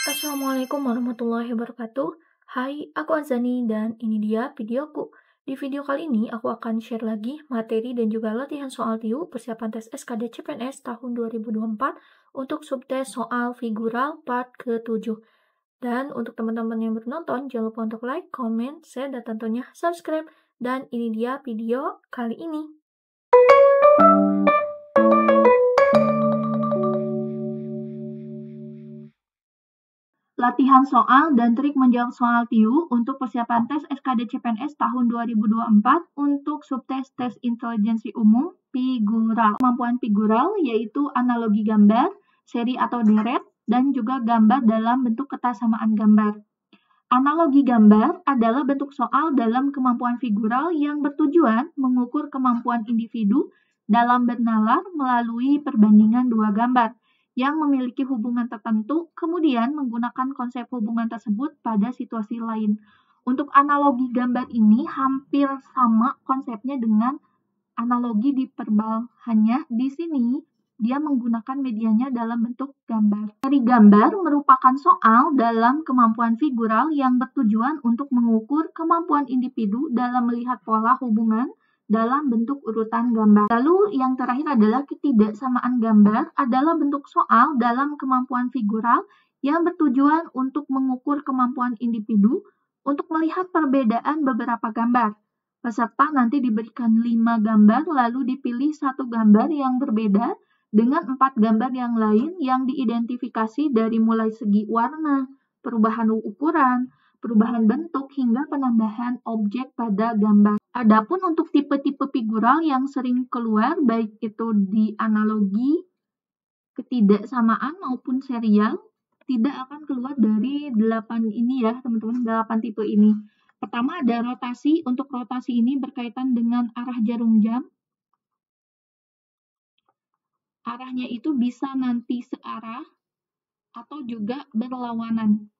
Assalamualaikum warahmatullahi wabarakatuh. Hai, aku Azani dan ini dia videoku. Di video kali ini aku akan share lagi materi dan juga latihan soal TIU persiapan tes SKD CPNS tahun 2024 untuk subtes soal figural part ke-7. Dan untuk teman-teman yang bernonton, jangan lupa untuk like, comment, share, dan tentunya subscribe. Dan ini dia video kali ini. Latihan soal dan trik menjawab soal TIU untuk persiapan tes SKD CPNS tahun 2024 untuk subtes tes intelijensi umum figural. Kemampuan figural yaitu analogi gambar, seri atau deret, dan juga gambar dalam bentuk kesamaan gambar. Analogi gambar adalah bentuk soal dalam kemampuan figural yang bertujuan mengukur kemampuan individu dalam bernalar melalui perbandingan dua gambar yang memiliki hubungan tertentu, kemudian menggunakan konsep hubungan tersebut pada situasi lain. Untuk analogi gambar ini hampir sama konsepnya dengan analogi di verbal, hanya di sini dia menggunakan medianya dalam bentuk gambar. Dari gambar merupakan soal dalam kemampuan figural yang bertujuan untuk mengukur kemampuan individu dalam melihat pola hubungan dalam bentuk urutan gambar. Lalu yang terakhir adalah ketidaksamaan gambar adalah bentuk soal dalam kemampuan figural yang bertujuan untuk mengukur kemampuan individu untuk melihat perbedaan beberapa gambar. Peserta nanti diberikan 5 gambar lalu dipilih satu gambar yang berbeda dengan 4 gambar yang lain yang diidentifikasi dari mulai segi warna, perubahan ukuran, perubahan bentuk, hingga penambahan objek pada gambar. Adapun untuk tipe-tipe figural yang sering keluar, baik itu di analogi, ketidaksamaan maupun serial, tidak akan keluar dari 8 ini ya teman-teman, 8 tipe ini. Pertama ada rotasi. Untuk rotasi ini berkaitan dengan arah jarum jam. Arahnya itu bisa nanti searah atau juga berlawanan.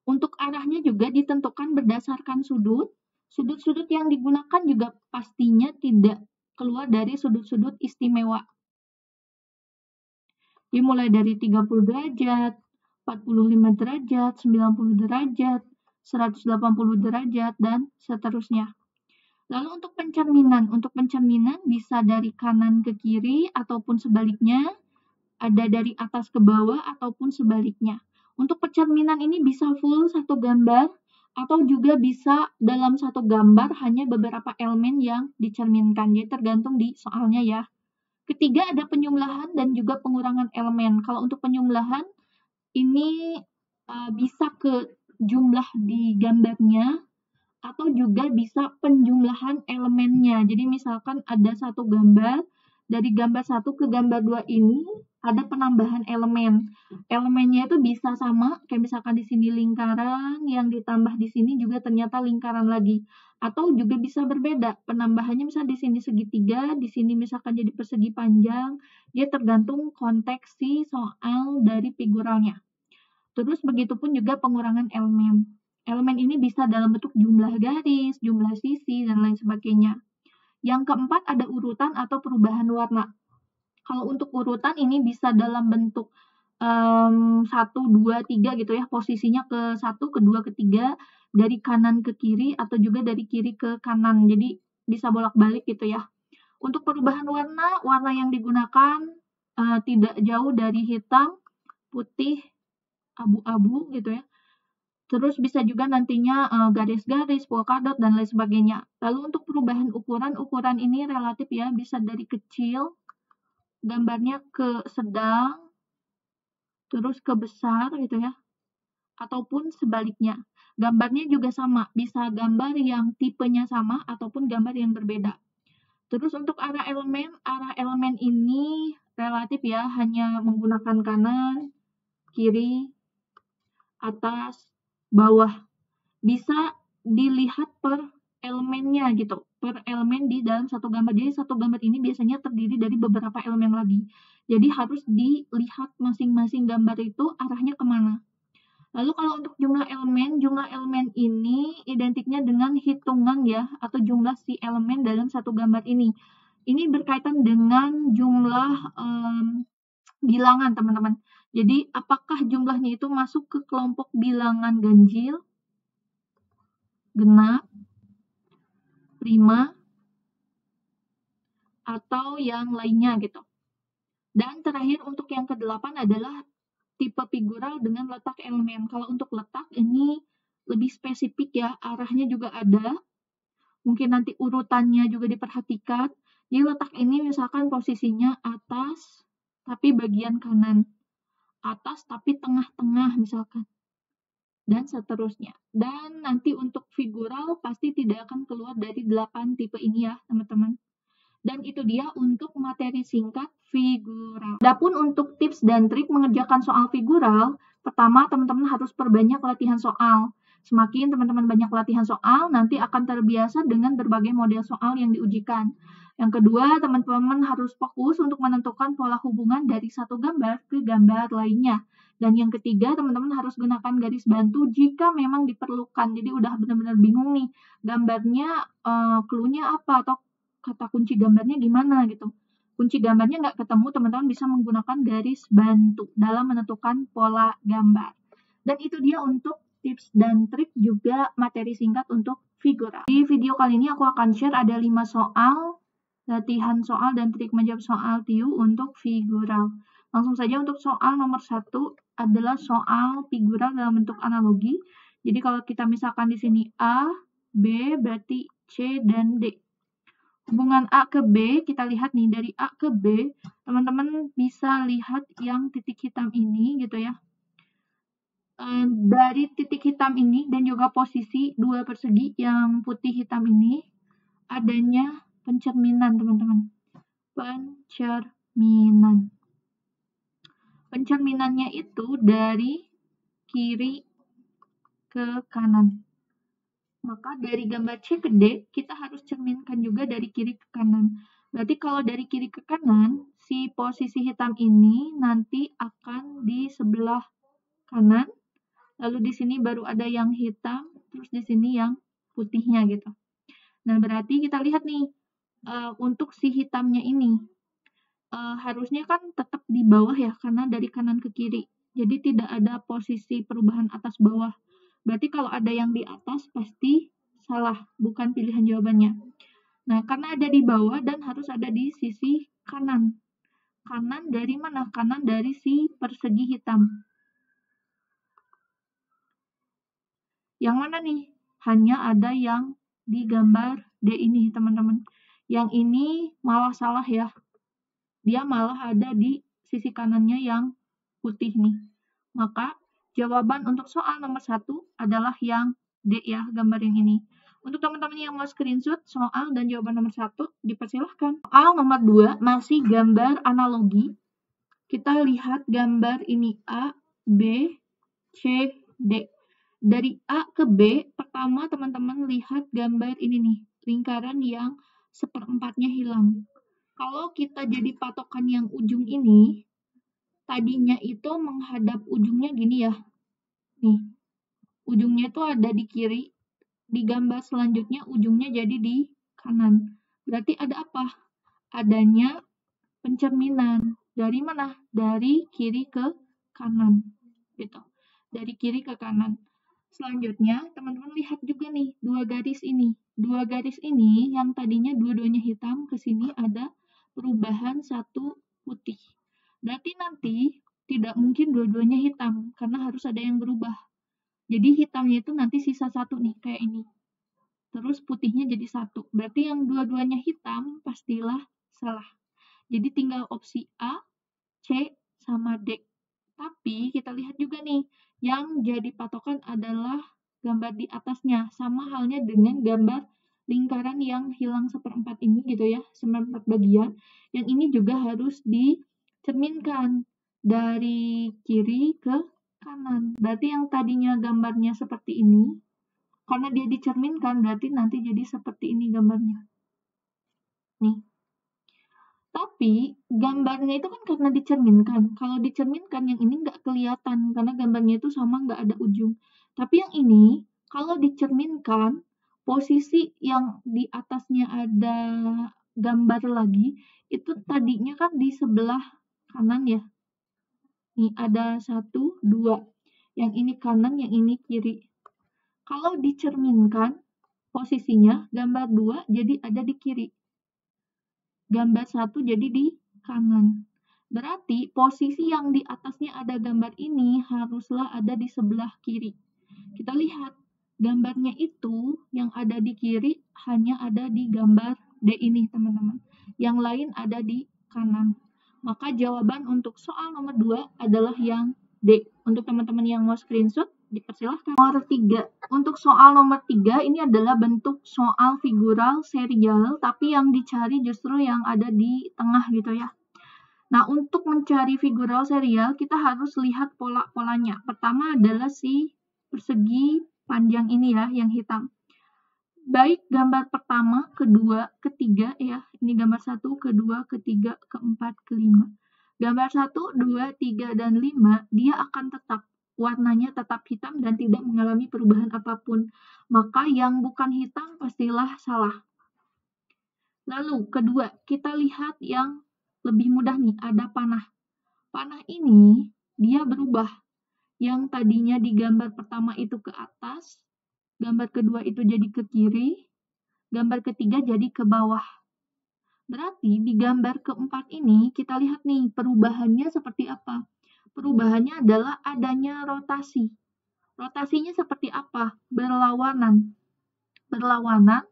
Untuk arahnya juga ditentukan berdasarkan sudut. Sudut-sudut yang digunakan juga pastinya tidak keluar dari sudut-sudut istimewa. Dimulai dari 30 derajat, 45 derajat, 90 derajat, 180 derajat, dan seterusnya. Lalu untuk pencerminan bisa dari kanan ke kiri ataupun sebaliknya, ada dari atas ke bawah ataupun sebaliknya. Untuk pencerminan ini bisa full satu gambar atau juga bisa dalam satu gambar hanya beberapa elemen yang dicerminkan. Jadi tergantung di soalnya ya. Ketiga ada penjumlahan dan juga pengurangan elemen. Kalau untuk penjumlahan ini bisa ke jumlah di gambarnya atau juga bisa penjumlahan elemennya. Jadi misalkan ada satu gambar, dari gambar 1 ke gambar 2 ini ada penambahan elemen. Elemennya itu bisa sama, kayak misalkan di sini lingkaran, yang ditambah di sini juga ternyata lingkaran lagi. Atau juga bisa berbeda, penambahannya misalnya di sini segitiga, di sini misalkan jadi persegi panjang, dia tergantung konteks si soal dari figuralnya. Terus begitupun juga pengurangan elemen. Elemen ini bisa dalam bentuk jumlah garis, jumlah sisi, dan lain sebagainya. Yang keempat ada urutan atau perubahan warna. Kalau untuk urutan ini bisa dalam bentuk 1, 2, 3 gitu ya, posisinya ke 1, ke 2, ke 3, dari kanan ke kiri, atau juga dari kiri ke kanan. Jadi bisa bolak-balik gitu ya. Untuk perubahan warna, warna yang digunakan tidak jauh dari hitam, putih, abu-abu gitu ya. Terus bisa juga nantinya garis-garis, polkadot, dan lain sebagainya. Lalu untuk perubahan ukuran, ukuran ini relatif ya, bisa dari kecil, gambarnya ke sedang, terus ke besar gitu ya, ataupun sebaliknya. Gambarnya juga sama, bisa gambar yang tipenya sama ataupun gambar yang berbeda. Terus untuk arah elemen ini relatif ya, hanya menggunakan kanan, kiri, atas, bawah. Bisa dilihat per elemennya gitu, per elemen di dalam satu gambar. Jadi satu gambar ini biasanya terdiri dari beberapa elemen lagi. Jadi harus dilihat masing-masing gambar itu arahnya kemana. Lalu kalau untuk jumlah elemen ini identiknya dengan hitungan ya, atau jumlah si elemen dalam satu gambar ini. Ini berkaitan dengan jumlah bilangan teman-teman. Jadi, apakah jumlahnya itu masuk ke kelompok bilangan ganjil, genap, prima, atau yang lainnya gitu. Dan terakhir untuk yang ke-8 adalah tipe figural dengan letak elemen. Kalau untuk letak ini lebih spesifik ya, arahnya juga ada. Mungkin nanti urutannya juga diperhatikan. Jadi letak ini misalkan posisinya atas, tapi bagian kanan. Atas, tapi tengah-tengah misalkan. Dan seterusnya. Dan nanti untuk figural pasti tidak akan keluar dari 8 tipe ini ya, teman-teman. Dan itu dia untuk materi singkat figural. Adapun untuk tips dan trik mengerjakan soal figural, pertama teman-teman harus perbanyak latihan soal. Semakin teman-teman banyak latihan soal, nanti akan terbiasa dengan berbagai model soal yang diujikan. Yang kedua, teman-teman harus fokus untuk menentukan pola hubungan dari satu gambar ke gambar lainnya. Dan yang ketiga, teman-teman harus gunakan garis bantu jika memang diperlukan. Jadi udah benar-benar bingung nih, gambarnya clue-nya apa atau kata kunci gambarnya gimana gitu. Kunci gambarnya nggak ketemu, teman-teman bisa menggunakan garis bantu dalam menentukan pola gambar. Dan itu dia untuk tips dan trik juga materi singkat untuk figural. Di video kali ini aku akan share ada 5 soal, latihan soal dan trik menjawab soal TIU untuk figural. Langsung saja untuk soal nomor 1 adalah soal figural dalam bentuk analogi. Jadi kalau kita misalkan di sini A, B berarti C dan D. Hubungan A ke B, kita lihat nih dari A ke B, teman-teman bisa lihat yang titik hitam ini gitu ya. Dari titik hitam ini dan juga posisi dua persegi yang putih hitam ini, adanya pencerminan teman-teman. Pencerminan. Pencerminannya itu dari kiri ke kanan. Maka dari gambar C ke D, kita harus cerminkan juga dari kiri ke kanan. Berarti kalau dari kiri ke kanan, si posisi hitam ini nanti akan di sebelah kanan, lalu di sini baru ada yang hitam, terus di sini yang putihnya gitu. Nah, berarti kita lihat nih, untuk si hitamnya ini, harusnya kan tetap di bawah ya, karena dari kanan ke kiri. Jadi tidak ada posisi perubahan atas bawah. Berarti kalau ada yang di atas pasti salah, bukan pilihan jawabannya. Nah, karena ada di bawah dan harus ada di sisi kanan. Kanan dari mana? Kanan dari si persegi hitam. Yang mana nih? Hanya ada yang di gambar D ini, teman-teman. Yang ini malah salah ya. Dia malah ada di sisi kanannya yang putih nih. Maka jawaban untuk soal nomor 1 adalah yang D ya, gambar yang ini. Untuk teman-teman yang mau screenshot soal dan jawaban nomor 1, dipersilahkan. Soal nomor 2 masih gambar analogi. Kita lihat gambar ini A, B, C, D. Dari A ke B, pertama teman-teman lihat gambar ini nih, lingkaran yang seperempatnya hilang. Kalau kita jadi patokan yang ujung ini, tadinya itu menghadap ujungnya gini ya. Nih, ujungnya itu ada di kiri. Di gambar selanjutnya ujungnya jadi di kanan. Berarti ada apa? Adanya pencerminan. Dari mana? Dari kiri ke kanan. Gitu. Dari kiri ke kanan. Selanjutnya, teman-teman lihat juga nih, dua garis ini. Dua garis ini yang tadinya dua-duanya hitam, ke sini ada perubahan satu putih. Berarti nanti tidak mungkin dua-duanya hitam, karena harus ada yang berubah. Jadi hitamnya itu nanti sisa satu nih, kayak ini. Terus putihnya jadi satu. Berarti yang dua-duanya hitam, pastilah salah. Jadi tinggal opsi A, C, sama D. Tapi kita lihat juga nih, yang jadi patokan adalah gambar di atasnya. Sama halnya dengan gambar lingkaran yang hilang seperempat ini gitu ya, seperempat bagian. Yang ini juga harus dicerminkan dari kiri ke kanan. Berarti yang tadinya gambarnya seperti ini, karena dia dicerminkan, berarti nanti jadi seperti ini gambarnya. Nih. Tapi gambarnya itu kan karena dicerminkan. Kalau dicerminkan yang ini nggak kelihatan karena gambarnya itu sama nggak ada ujung. Tapi yang ini kalau dicerminkan posisi yang di atasnya ada gambar lagi itu tadinya kan di sebelah kanan ya. Nih, ada 1, 2. Yang ini kanan, yang ini kiri. Kalau dicerminkan posisinya, gambar 2 jadi ada di kiri. Gambar 1 jadi di kanan. Berarti posisi yang di atasnya ada gambar ini haruslah ada di sebelah kiri. Kita lihat, gambarnya itu yang ada di kiri hanya ada di gambar D ini, teman-teman. Yang lain ada di kanan. Maka jawaban untuk soal nomor 2 adalah yang D. Untuk teman-teman yang mau screenshot, dipersilahkan. Nomor 3. Untuk soal nomor 3, ini adalah bentuk soal figural serial, tapi yang dicari justru yang ada di tengah gitu ya. Nah, untuk mencari figural serial, kita harus lihat pola-polanya. Pertama adalah si persegi panjang ini ya, yang hitam. Baik gambar pertama, kedua, ketiga ya. Ini gambar 1, kedua, ketiga, keempat, kelima. Gambar 1, 2, 3, dan 5, dia akan tetap. Warnanya tetap hitam dan tidak mengalami perubahan apapun. Maka yang bukan hitam pastilah salah. Lalu, kedua, kita lihat yang lebih mudah nih, ada panah. Panah ini, dia berubah. Yang tadinya di gambar pertama itu ke atas, gambar kedua itu jadi ke kiri, gambar ketiga jadi ke bawah. Berarti di gambar keempat ini kita lihat nih perubahannya seperti apa. Perubahannya adalah adanya rotasi. Rotasinya seperti apa? Berlawanan. Berlawanan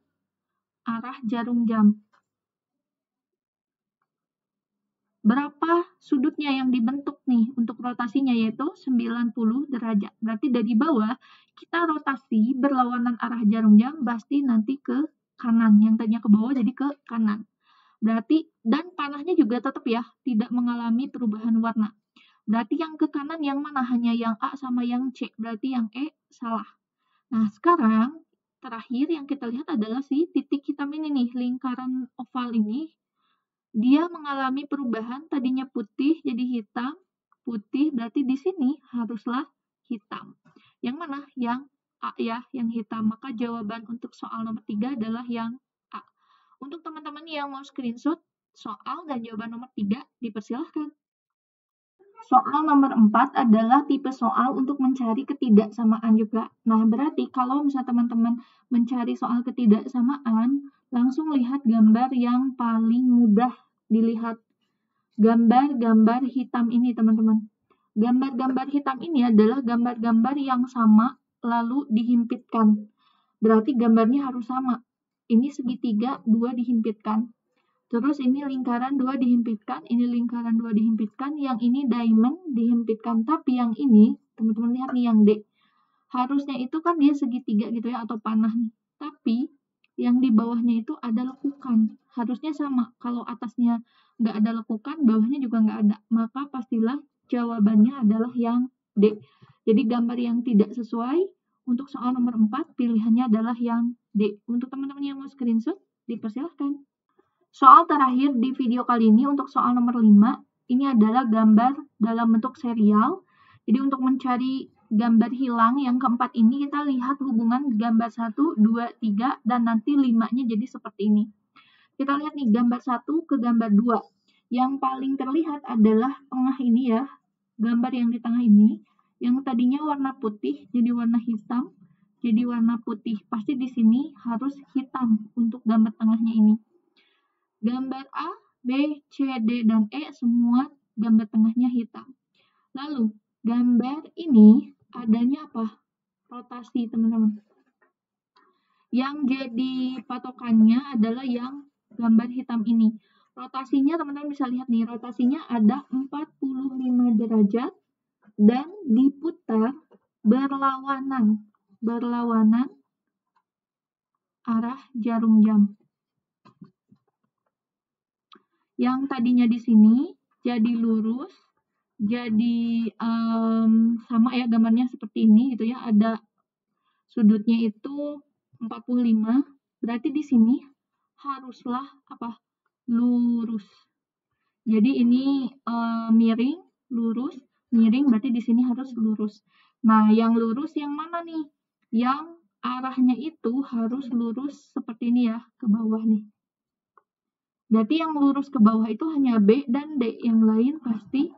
arah jarum jam. Berapa sudutnya yang dibentuk nih untuk rotasinya, yaitu 90 derajat. Berarti dari bawah kita rotasi berlawanan arah jarum jam pasti nanti ke kanan. Yang tadinya ke bawah jadi ke kanan. Berarti, dan panahnya juga tetap ya, tidak mengalami perubahan warna. Berarti yang ke kanan yang mana? Hanya yang A sama yang C. Berarti yang E salah. Nah, sekarang terakhir yang kita lihat adalah si titik hitam ini nih, lingkaran oval ini. Dia mengalami perubahan, tadinya putih jadi hitam, putih, berarti di sini haruslah hitam. Yang mana? Yang A ya, yang hitam. Maka jawaban untuk soal nomor 3 adalah yang A. Untuk teman-teman yang mau screenshot soal dan jawaban nomor 3, dipersilahkan. Soal nomor 4 adalah tipe soal untuk mencari ketidaksamaan juga. Nah, berarti kalau misalnya teman-teman mencari soal ketidaksamaan, langsung lihat gambar yang paling mudah dilihat. Gambar-gambar hitam ini, teman-teman. Gambar-gambar hitam ini adalah gambar-gambar yang sama lalu dihimpitkan. Berarti gambarnya harus sama. Ini segitiga, 2 dihimpitkan. Terus ini lingkaran 2 dihimpitkan, ini lingkaran 2 dihimpitkan, yang ini diamond dihimpitkan. Tapi yang ini, teman-teman lihat nih yang D. Harusnya itu kan dia segitiga gitu ya, atau panah nih. Tapi yang di bawahnya itu ada lekukan. Harusnya sama. Kalau atasnya nggak ada lekukan, bawahnya juga nggak ada. Maka pastilah jawabannya adalah yang D. Jadi gambar yang tidak sesuai untuk soal nomor 4, pilihannya adalah yang D. Untuk teman-teman yang mau screenshot, dipersilahkan. Soal terakhir di video kali ini untuk soal nomor 5, ini adalah gambar dalam bentuk serial. Jadi untuk mencari gambar hilang yang keempat ini, kita lihat hubungan gambar 1, 2, 3, dan nanti 5-nya jadi seperti ini. Kita lihat nih gambar 1 ke gambar 2. Yang paling terlihat adalah tengah ini ya, gambar yang di tengah ini, yang tadinya warna putih jadi warna hitam, jadi warna putih. Pasti di sini harus hitam untuk gambar tengahnya ini. Gambar A, B, C, D, dan E semua gambar tengahnya hitam. Lalu, gambar ini adanya apa? Rotasi, teman-teman. Yang jadi patokannya adalah yang gambar hitam ini. Rotasinya, teman-teman bisa lihat nih, rotasinya ada 45 derajat dan diputar berlawanan arah jarum jam. Yang tadinya di sini jadi lurus, jadi sama ya gambarnya seperti ini gitu ya, ada sudutnya itu 45, berarti di sini haruslah apa? Lurus. Jadi ini miring, lurus, miring, berarti di sini harus lurus. Nah, yang lurus yang mana nih? Yang arahnya itu harus lurus seperti ini ya, ke bawah nih. Berarti yang lurus ke bawah itu hanya B dan D, yang lain pasti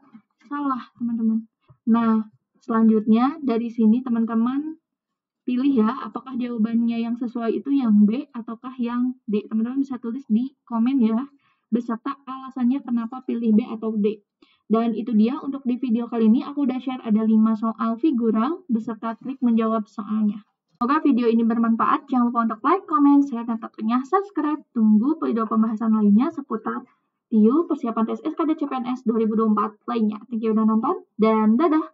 salah, teman-teman. Nah, selanjutnya dari sini teman-teman pilih ya, apakah jawabannya yang sesuai itu yang B ataukah yang D. Teman-teman bisa tulis di komen ya, beserta alasannya kenapa pilih B atau D. Dan itu dia untuk di video kali ini aku udah share ada 5 soal figural beserta trik menjawab soalnya. Semoga video ini bermanfaat. Jangan lupa untuk like, comment, share, dan tentunya subscribe. Tunggu video pembahasan lainnya seputar TIU persiapan tes SKD CPNS 2024 lainnya. Thank you udah nonton dan dadah!